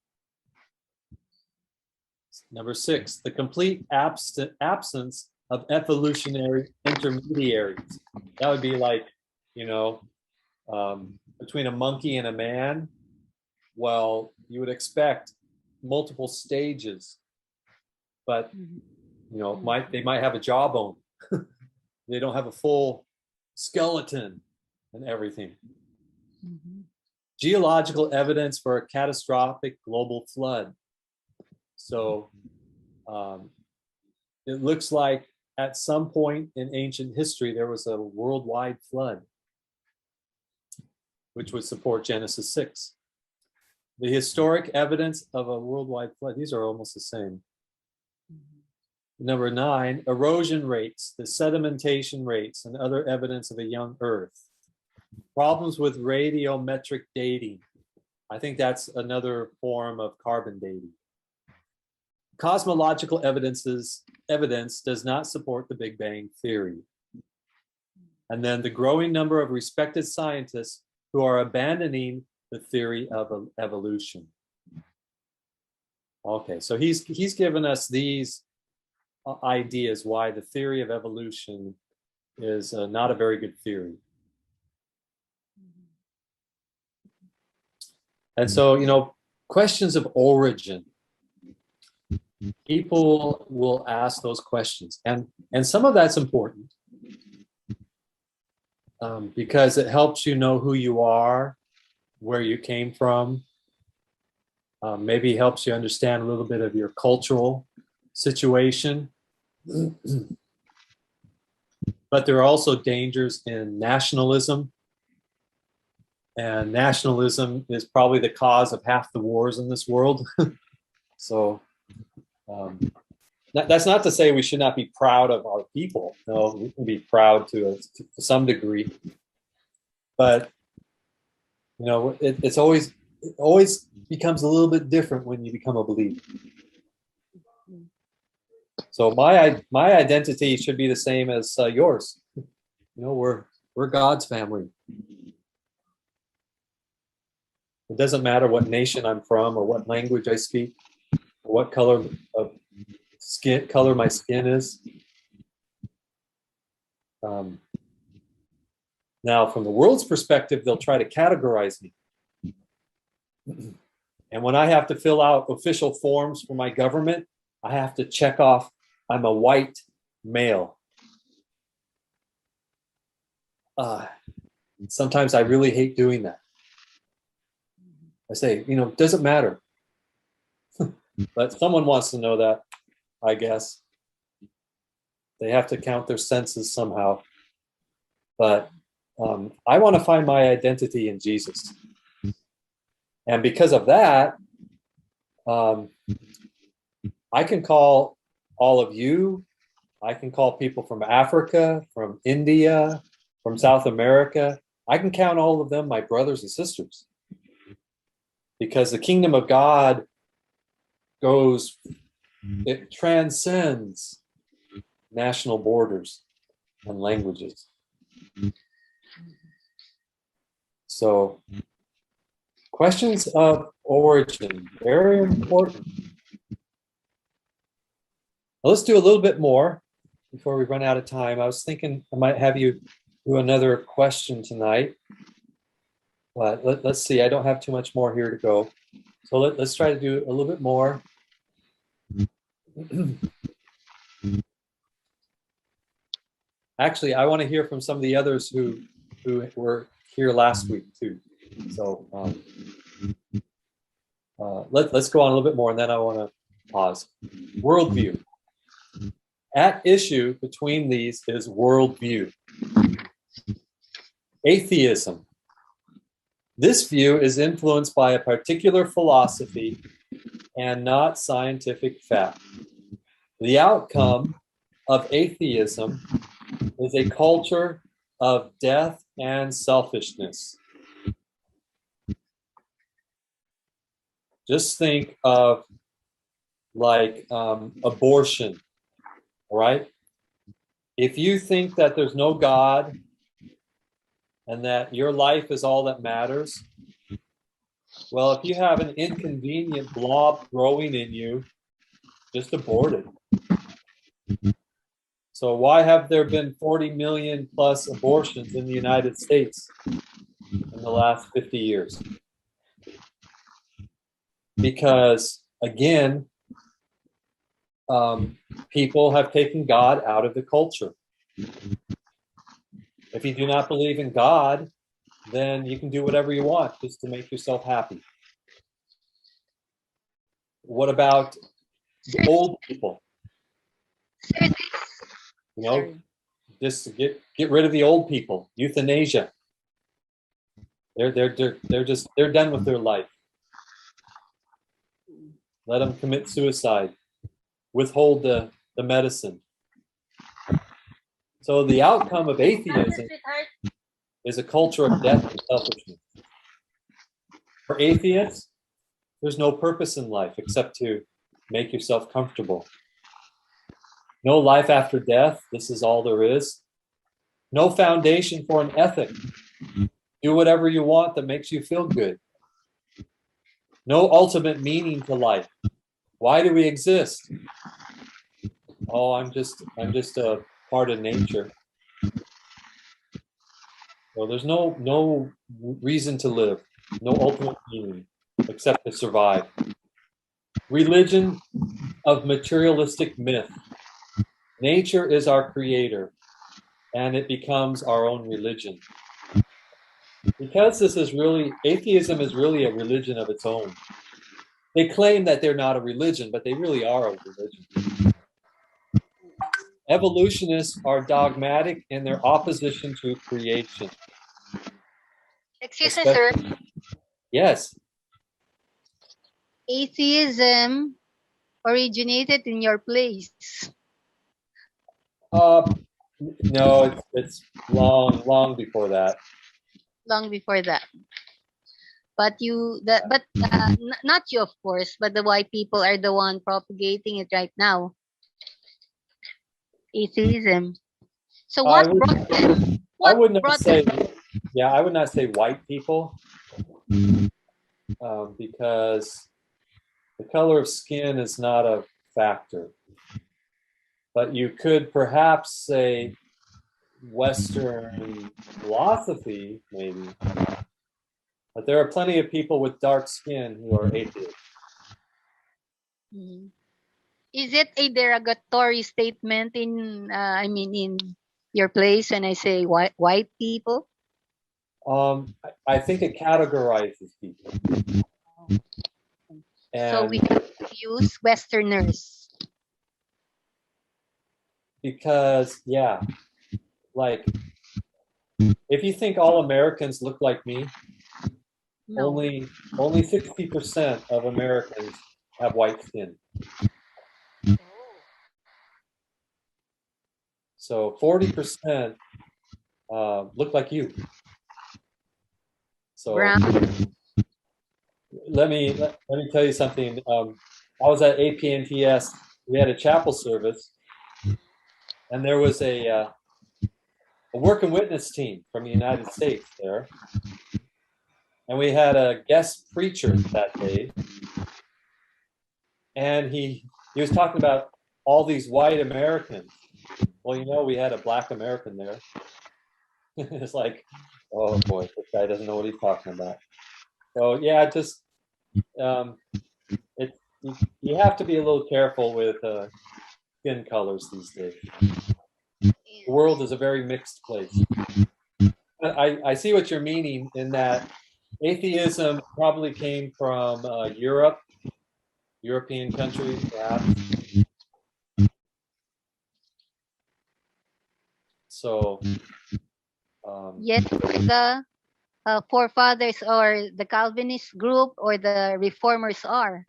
Number 6, the complete absence of evolutionary intermediaries. That would be like, between a monkey and a man. Well, you would expect multiple stages, but they might have a jawbone. They don't have a full skeleton and everything. Mhm. Geological evidence for a catastrophic global flood. So it looks like at some point in ancient history, there was a worldwide flood, which would support Genesis 6. The historic evidence of a worldwide flood, these are almost the same. Number 9, erosion rates, the sedimentation rates, and other evidence of a young Earth. Problems with radiometric dating. I think that's another form of carbon dating. Cosmological evidence does not support the Big Bang theory. And then the growing number of respected scientists who are abandoning the theory of evolution. Okay, so he's given us these ideas why the theory of evolution is not a very good theory. And so, questions of origin. People will ask those questions, and some of that's important because it helps you know who you are, where you came from. Maybe helps you understand a little bit of your cultural situation. But there are also dangers in nationalism. And nationalism is probably the cause of half the wars in this world. So that's not to say we should not be proud of our people. No, we can be proud to some degree. But, it always becomes a little bit different when you become a believer. So my identity should be the same as yours. We're God's family. It doesn't matter what nation I'm from or what language I speak or what color my skin is. Now, from the world's perspective, they'll try to categorize me. And when I have to fill out official forms for my government, I have to check off I'm a white male. Sometimes I really hate doing that. I say, it doesn't matter. But someone wants to know that, I guess. They have to count their senses somehow. But I want to find my identity in Jesus. And because of that, I can call all of you. I can call people from Africa, from India, from South America. I can count all of them my brothers and sisters. Because the kingdom of God it transcends national borders and languages. So, questions of origin, very important. Now, let's do a little bit more before we run out of time. I was thinking I might have you do another question tonight. But let's see, I don't have too much more here to go. So let's try to do a little bit more. Actually, I want to hear from some of the others who were here last week too. So let's go on a little bit more, and then I want to pause. Worldview. At issue between these is worldview. Atheism. This view is influenced by a particular philosophy and not scientific fact. The outcome of atheism is a culture of death and selfishness. Just think of like abortion, right? If you think that there's no God and that your life is all that matters, well, if you have an inconvenient blob growing in you, just abort it. So why have there been 40 million plus abortions in the United States in the last 50 years? Because again, people have taken God out of the culture. If you do not believe in God, then you can do whatever you want just to make yourself happy. What about old people? Sir, You know, sorry. just to get rid of the old people. Euthanasia. They're done with their life. Let them commit suicide. Withhold the medicine. So the outcome of atheism is a culture of death and selfishness. For atheists, there's no purpose in life except to make yourself comfortable. No life after death. This is all there is. No foundation for an ethic. Do whatever you want that makes you feel good. No ultimate meaning to life. Why do we exist? Oh, I'm just a part of nature. Well, there's no reason to live, no ultimate meaning except to survive. Religion of materialistic myth. Nature is our creator, and it becomes our own religion. Because this is really, atheism is really a religion of its own. They claim that they're not a religion, but they really are a religion. Evolutionists are dogmatic in their opposition to creation. Excuse me, sir. Yes. Atheism originated in your place. No, it's long before that. Long before that. But not you, of course, but the white people are the one propagating it right now. Atheism. So I what would, brought them? I What would not brought say, them? yeah, I would not say white people, because the color of skin is not a factor. But you could perhaps say Western philosophy, maybe. But there are plenty of people with dark skin who are atheists. Mhm. Is it a derogatory statement in in your place when I say white people? I think it categorizes people. So And we have to use Westerners. because, yeah, like if you think all Americans look like me, No. only 60% of Americans have white skin. So 40% look like you. So Brown. let me tell you something. I was at APNTS. We had a chapel service, and there was a work and witness team from the United States there, and we had a guest preacher that day, and he was talking about all these white Americans. Well, you know, we had a black American there. It's like, oh boy, this guy doesn't know what he's talking about. So yeah, just you have to be a little careful with skin colors these days. The world is a very mixed place. I see what you're meaning in that atheism probably came from European countries, perhaps. So, Yet the forefathers or the Calvinist group or the reformers are.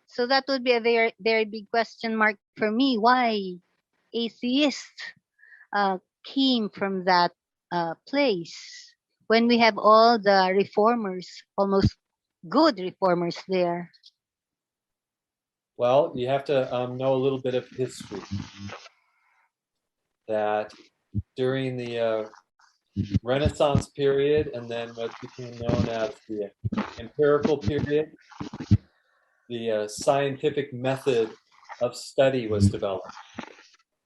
So that would be a very big question mark for me. Why atheists came from that place when we have all the reformers almost good reformers there. Well, you have to know a little bit of history. That during the Renaissance period, and then what became known as the empirical period, the scientific method of study was developed.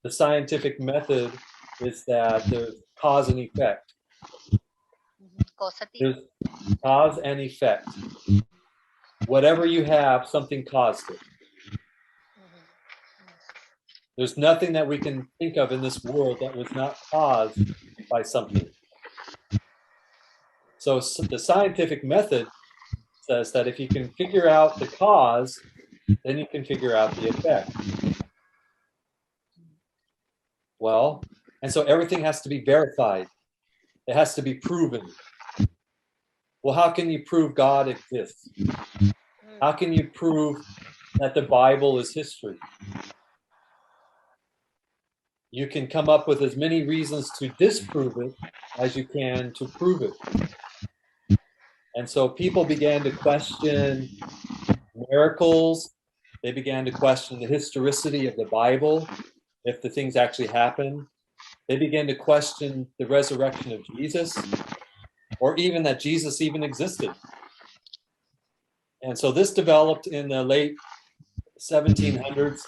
The scientific method is that there's cause and effect. Causative. There's cause and effect. Whatever you have, something caused it. There's nothing that we can think of in this world that was not caused by something. So the scientific method says that if you can figure out the cause, then you can figure out the effect. Well, and so everything has to be verified. It has to be proven. Well, how can you prove God exists? How can you prove that the Bible is history? You can come up with as many reasons to disprove it as you can to prove it. And so people began to question miracles. They began to question the historicity of the Bible, if the things actually happened. They began to question the resurrection of Jesus, or even that Jesus even existed. And so this developed in the late 1700s,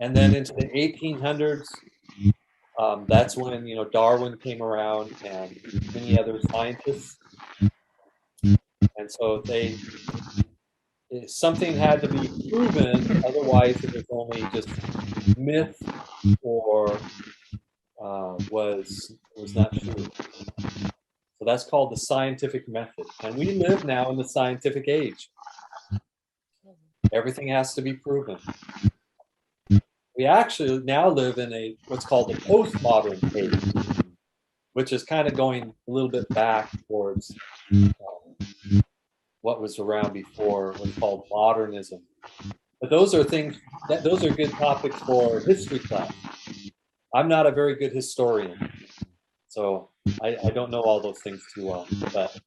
and then into the 1800s. That's when Darwin came around and many other scientists. And so something had to be proven, otherwise it was only just myth or was not true. So that's called the scientific method. And we live now in the scientific age. Everything has to be proven. We actually now live in what's called the postmodern age, which is kind of going a little bit back towards what was around before, what's called modernism. But those are good topics for history class. I'm not a very good historian, so I don't know all those things too well. But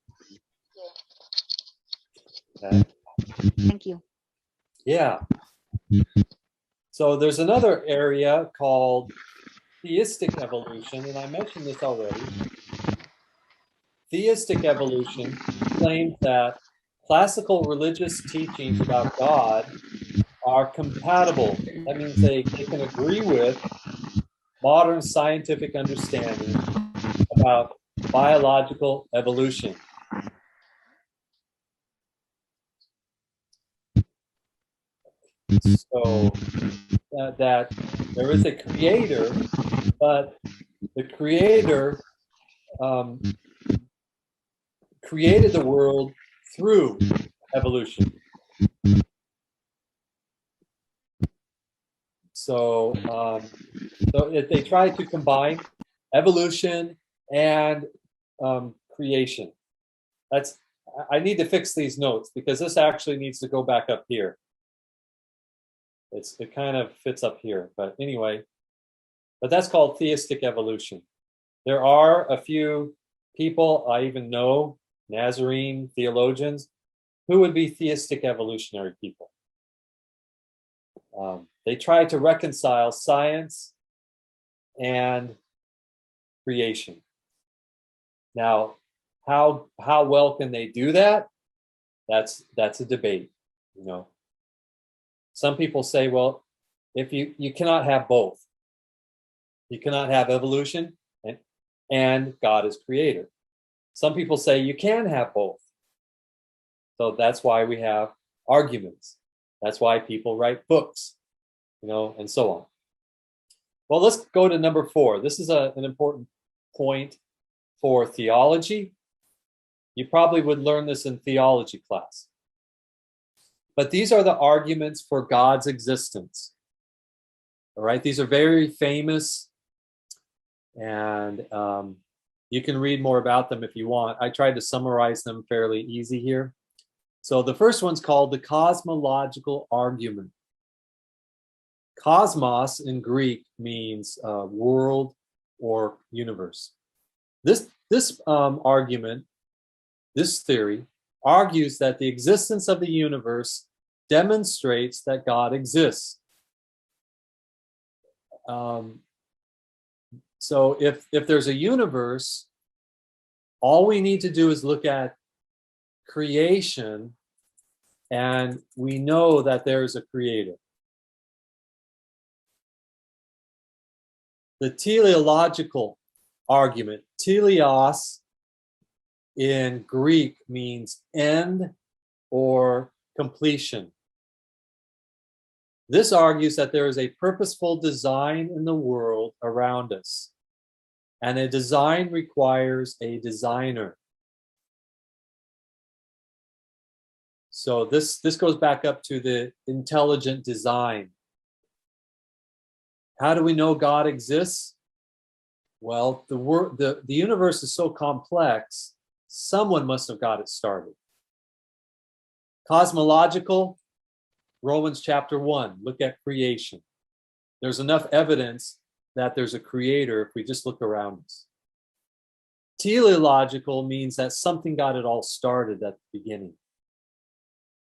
okay. Thank you. Yeah. So there's another area called theistic evolution, and I mentioned this already. Theistic evolution claims that classical religious teachings about God are compatible. That means they can agree with modern scientific understanding about biological evolution. So that there is a creator, but the creator created the world through evolution. So they try to combine evolution and creation. I need to fix these notes because this actually needs to go back up here. It kind of fits up here, but anyway, but that's called theistic evolution. There are a few people I even know, Nazarene theologians, who would be theistic evolutionary people. They try to reconcile science and creation. Now, how well can they do that? That's a debate, Some people say, well, if you cannot have both. You cannot have evolution and God is creator. Some people say you can have both. So that's why we have arguments. That's why people write books, and so on. Well, let's go to number 4. This is an important point for theology. You probably would learn this in theology class. But these are the arguments for God's existence. All right, these are very famous, and you can read more about them if you want. I tried to summarize them fairly easy here. So the first one's called the cosmological argument. Cosmos in Greek means world or universe. This argument, this theory, argues that the existence of the universe demonstrates that God exists. So if there's a universe, all we need to do is look at creation, and we know that there's a creator. The teleological argument, teleos in Greek means end or completion. This argues that there is a purposeful design in the world around us, and a design requires a designer. So this goes back up to the intelligent design. How do we know God exists? Well, the universe is so complex, someone must have got it started. Cosmological, Romans chapter 1, look at creation. There's enough evidence that there's a creator if we just look around us. Teleological means that something got it all started at the beginning.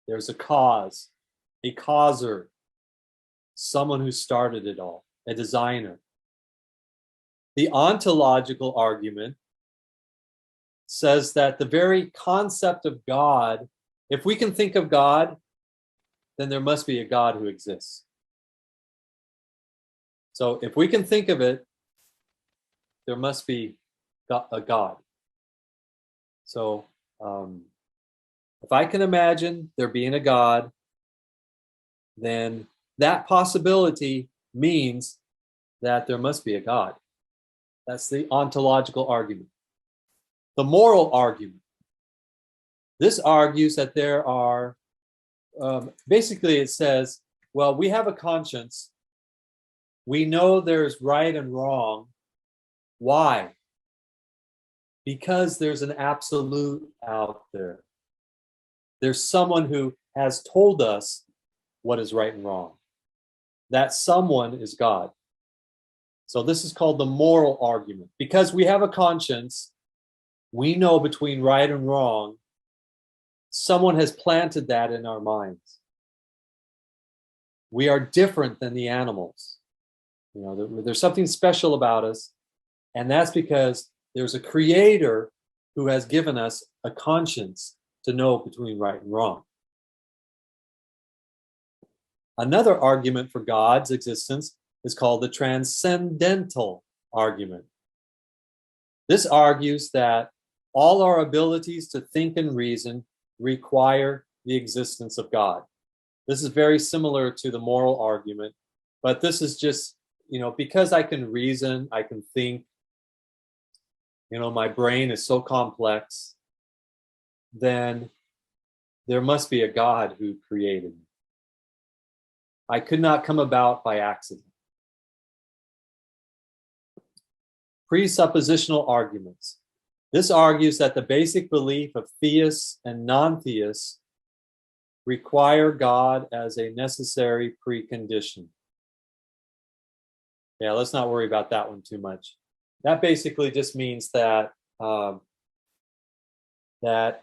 There's a cause, a causer, someone who started it all, a designer. The ontological argument says that the very concept of God, if we can think of God, then there must be a God who exists. So if we can think of it, there must be a God. So if I can imagine there being a God, then that possibility means that there must be a God. That's the ontological argument. The moral argument. This argues that there are, basically it says, well, we have a conscience. We know there's right and wrong. Why? Because there's an absolute out there. There's someone who has told us what is right and wrong. That someone is God. So this is called the moral argument. Because we have a conscience, we know between right and wrong. Someone has planted that in our minds. We are different than the animals. You know, there's something special about us, and that's because there's a creator who has given us a conscience to know between right and wrong. Another argument for God's existence is called the transcendental argument. This argues that all our abilities to think and reason require the existence of God. This is very similar to the moral argument, but this is just, you know, because I can reason, I can think, you know, my brain is so complex, then there must be a God who created me. I could not come about by accident. Presuppositional arguments. This argues that the basic belief of theists and non-theists require God as a necessary precondition. Yeah, let's not worry about that one too much. That basically just means that that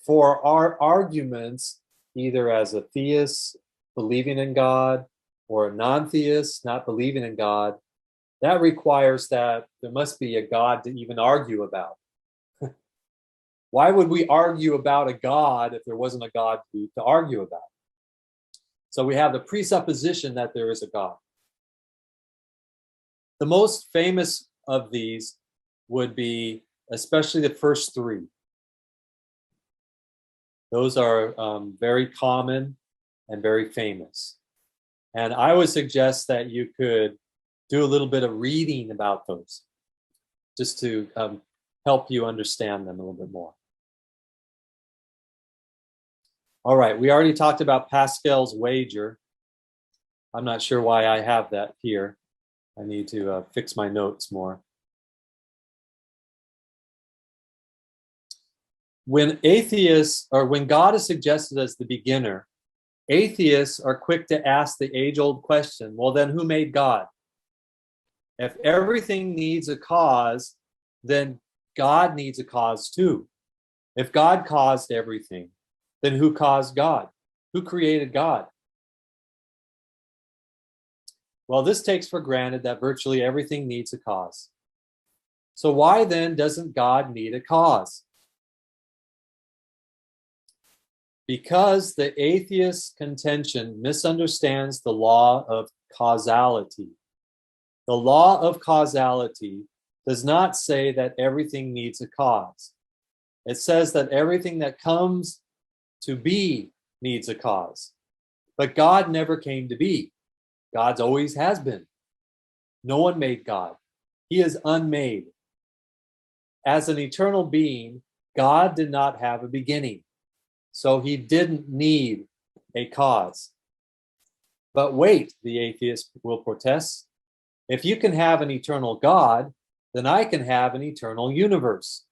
for our arguments, either as a theist believing in God or a non-theist not believing in God, that requires that there must be a God to even argue about. Why would we argue about a God if there wasn't a God to argue about? So we have the presupposition that there is a God. The most famous of these would be especially the first three. Those are very common and very famous. And I would suggest that you could do a little bit of reading about those, just to help you understand them a little bit more. All right, we already talked about Pascal's wager. I'm not sure why I have that here. I need to fix my notes more. When atheists, or when God is suggested as the beginner, atheists are quick to ask the age-old question, well, then who made God? If everything needs a cause, then God needs a cause too. If God caused everything, then who caused God? Who created God? Well, this takes for granted that virtually everything needs a cause. So why then doesn't God need a cause? Because the atheist contention misunderstands the law of causality. The law of causality does not say that everything needs a cause. It says that everything that comes to be needs a cause. But God never came to be. God always has been. No one made God. He is unmade. As an eternal being, God did not have a beginning, so he didn't need a cause. But wait, the atheist will protest. If you can have an eternal God, then I can have an eternal universe.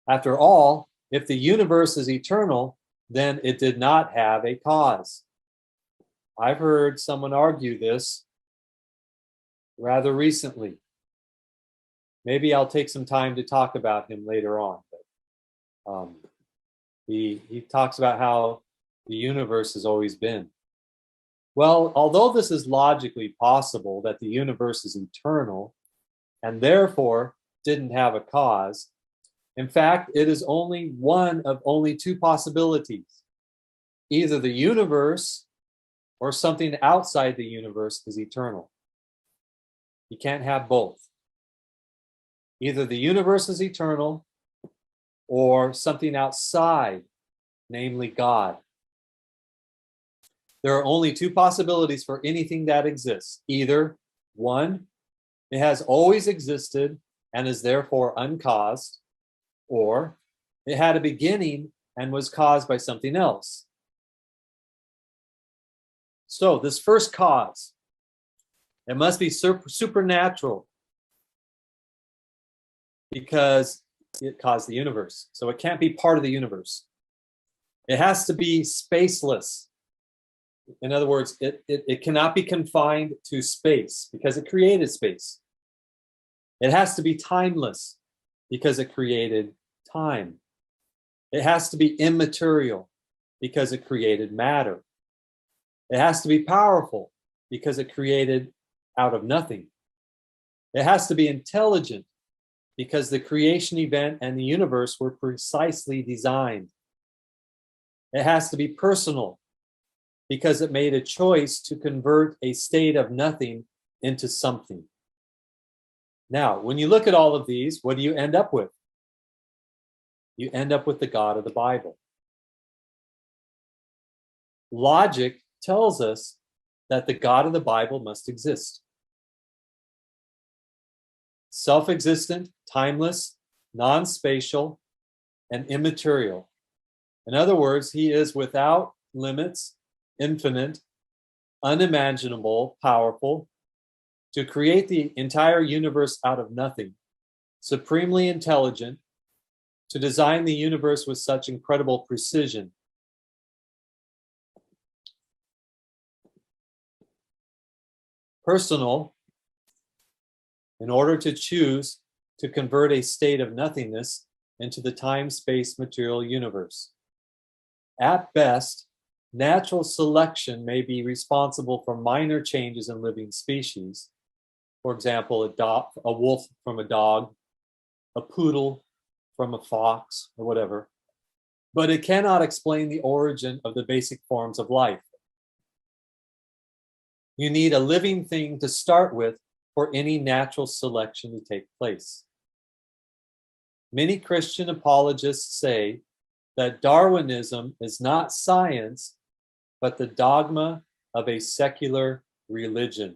After all, if the universe is eternal, then it did not have a cause. I've heard someone argue this rather recently. Maybe I'll take some time to talk about him later on. But, he talks about how the universe has always been. Well, although this is logically possible that the universe is eternal and therefore didn't have a cause, in fact, it is only one of only two possibilities. Either the universe or something outside the universe is eternal. You can't have both. Either the universe is eternal or something outside, namely God. There are only two possibilities for anything that exists. Either one, it has always existed and is therefore uncaused, or it had a beginning and was caused by something else. So this first cause, it must be supernatural because it caused the universe. So it can't be part of the universe. It has to be spaceless. In other words, it cannot be confined to space because it created space. It has to be timeless because it created time. It has to be immaterial because it created matter. It has to be powerful because it created out of nothing. It has to be intelligent because the creation event and the universe were precisely designed. It has to be personal because it made a choice to convert a state of nothing into something. Now, when you look at all of these, what do you end up with? You end up with the God of the Bible. Logic tells us that the God of the Bible must exist. Self-existent, timeless, non-spatial, and immaterial. In other words, he is without limits, infinite, unimaginable, powerful, to create the entire universe out of nothing, supremely intelligent, to design the universe with such incredible precision. Personal, in order to choose to convert a state of nothingness into the time-space material universe. At best, natural selection may be responsible for minor changes in living species. For example, a wolf from a dog, a poodle from a fox, or whatever. But it cannot explain the origin of the basic forms of life. You need a living thing to start with for any natural selection to take place. Many Christian apologists say that Darwinism is not science, but the dogma of a secular religion.